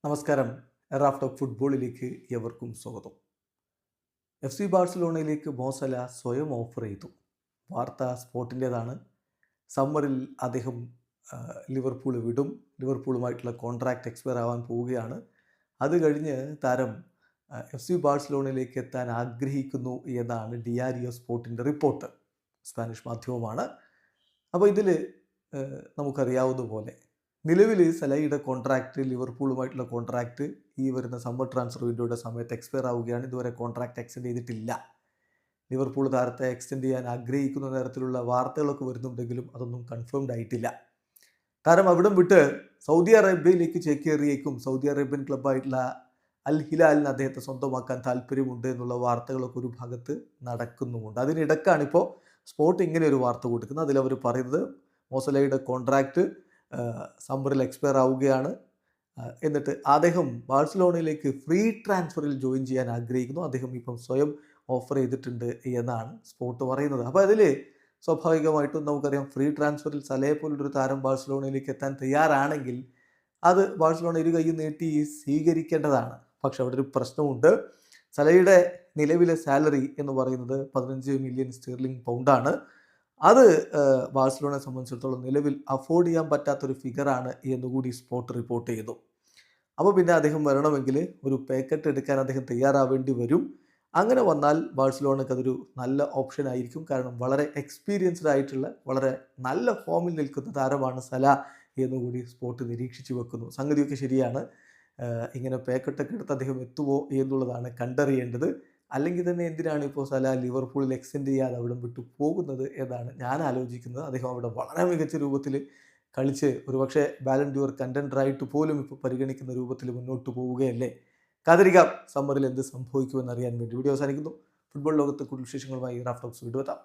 നമസ്കാരം. Raf talk ഫുട്ബോളിലേക്ക് എവർക്കും സ്വാഗതം. FC ബാഴ്സലോണയിലേക്ക് മോസല സ്വയം ഓഫർ ചെയ്തു. വാർത്ത സ്പോർട്ടിൻ്റേതാണ്. സമ്മറിൽ അദ്ദേഹം ലിവർപൂൾ വിടും. ലിവർപൂളുമായിട്ടുള്ള കോൺട്രാക്റ്റ് എക്സ്പയർ ആവാൻ പോവുകയാണ്. അത് കഴിഞ്ഞ് താരം FC ബാഴ്സലോണയിലേക്ക് എത്താൻ ആഗ്രഹിക്കുന്നു എന്നാണ് ഡിയാരിയോ സ്പോർട്ടിൻ്റെ റിപ്പോർട്ട്. സ്പാനിഷ് മാധ്യമമാണ്. അപ്പോൾ ഇതിൽ നമുക്കറിയാവുന്നതുപോലെ നിലവിൽ സലയുടെ കോൺട്രാക്റ്റ്, ലിവർപൂളുമായിട്ടുള്ള കോൺട്രാക്റ്റ് ഈ വരുന്ന സമ്മർ ട്രാൻസ്ഫർ വിൻഡോയുടെ സമയത്ത് എക്സ്പയർ ആവുകയാണ്. ഇതുവരെ കോൺട്രാക്റ്റ് എക്സ്റ്റെൻഡ് ചെയ്തിട്ടില്ല. ലിവർപൂൾ താരത്തെ എക്സ്റ്റെൻഡ് ചെയ്യാൻ ആഗ്രഹിക്കുന്ന തരത്തിലുള്ള വാർത്തകളൊക്കെ വരുന്നുണ്ടെങ്കിലും അതൊന്നും കൺഫേംഡ് ആയിട്ടില്ല. താരം അവിടം വിട്ട് സൗദി അറേബ്യയിലേക്ക് ചേക്കേറിയേക്കും. സൗദി അറേബ്യൻ ക്ലബ്ബായിട്ടുള്ള അൽ ഹിലാലിന് അദ്ദേഹത്തെ സ്വന്തമാക്കാൻ താല്പര്യമുണ്ട് എന്നുള്ള വാർത്തകളൊക്കെ ഒരു ഭാഗത്ത് നടക്കുന്നുമുണ്ട്. അതിനിടക്കാണിപ്പോൾ സ്പോർട്ട് ഇങ്ങനെ ഒരു വാർത്ത കൊടുക്കുന്നത്. അതിലവർ പറയുന്നത് മോസലയുടെ കോൺട്രാക്റ്റ് സമ്മറിൽ എക്സ്പയർ ആവുകയാണ്. എന്നിട്ട് അദ്ദേഹം ബാഴ്സലോണയിലേക്ക് ഫ്രീ ട്രാൻസ്ഫറിൽ ജോയിൻ ചെയ്യാൻ ആഗ്രഹിക്കുന്നു. അദ്ദേഹം ഇപ്പം സ്വയം ഓഫർ ചെയ്തിട്ടുണ്ട് എന്നാണ് സ്പോർട്ട് പറയുന്നത്. അപ്പോൾ അതിൽ സ്വാഭാവികമായിട്ടും നമുക്കറിയാം, ഫ്രീ ട്രാൻസ്ഫറിൽ സലയെ പോലുള്ളൊരു താരം ബാഴ്സലോണയിലേക്ക് എത്താൻ തയ്യാറാണെങ്കിൽ അത് ബാഴ്സലോണ ഇരു കൈ നീട്ടി സ്വീകരിക്കേണ്ടതാണ്. പക്ഷെ അവിടെ ഒരു പ്രശ്നമുണ്ട്. സലയുടെ നിലവിലെ സാലറി എന്ന് പറയുന്നത് 15 മില്യൺ സ്റ്റെർലിംഗ് പൗണ്ടാണ്. അത് ബാഴ്സലോണയെ സംബന്ധിച്ചിടത്തോളം നിലവിൽ അഫോർഡ് ചെയ്യാൻ പറ്റാത്തൊരു ഫിഗറാണ് എന്നുകൂടി സ്പോർട്ട് റിപ്പോർട്ട് ചെയ്തു. അപ്പോൾ പിന്നെ അദ്ദേഹം വരണമെങ്കിൽ ഒരു പേക്കറ്റ് എടുക്കാൻ അദ്ദേഹം തയ്യാറാവേണ്ടി വരും. അങ്ങനെ വന്നാൽ ബാഴ്സലോണയ്ക്ക് അതൊരു നല്ല ഓപ്ഷൻ ആയിരിക്കും. കാരണം വളരെ എക്സ്പീരിയൻസ്ഡ് ആയിട്ടുള്ള, വളരെ നല്ല ഫോമിൽ നിൽക്കുന്ന താരമാണ് സല എന്നുകൂടി സ്പോർട്ട് നിരീക്ഷിച്ചു വെക്കുന്നു. സംഗതിയൊക്കെ ശരിയാണ്. ഇങ്ങനെ പേക്കറ്റൊക്കെ എടുത്ത് അദ്ദേഹം എത്തുമോ എന്നുള്ളതാണ് കണ്ടറിയേണ്ടത്. അല്ലെങ്കിൽ തന്നെ എന്തിനാണ് ഇപ്പോൾ സല ലിവർപൂളിൽ എക്സ്റ്റെൻഡ് ചെയ്യാതെ അവിടെ വിട്ടു പോകുന്നത് എന്നാണ് ഞാൻ ആലോചിക്കുന്നത്. അദ്ദേഹം അവിടെ വളരെ മികച്ച രൂപത്തിൽ കളിച്ച് ഒരുപക്ഷെ ബാലൻ ഡ്യൂർ കണ്ടൻഡറായിട്ട് പോലും ഇപ്പോൾ പരിഗണിക്കുന്ന രൂപത്തിൽ മുന്നോട്ട് പോവുകയല്ലേ. കാത്തിരിക്കാം സമ്മറിൽ എന്ത് സംഭവിക്കുമെന്ന് അറിയാൻ വേണ്ടി. വീഡിയോ അവസാനിക്കുന്നു. ഫുട്ബോൾ ലോകത്ത് കൂടുതൽ വിശേഷങ്ങളുമായി റാഫ് ടോക്സ് വീണ്ടും എത്താം.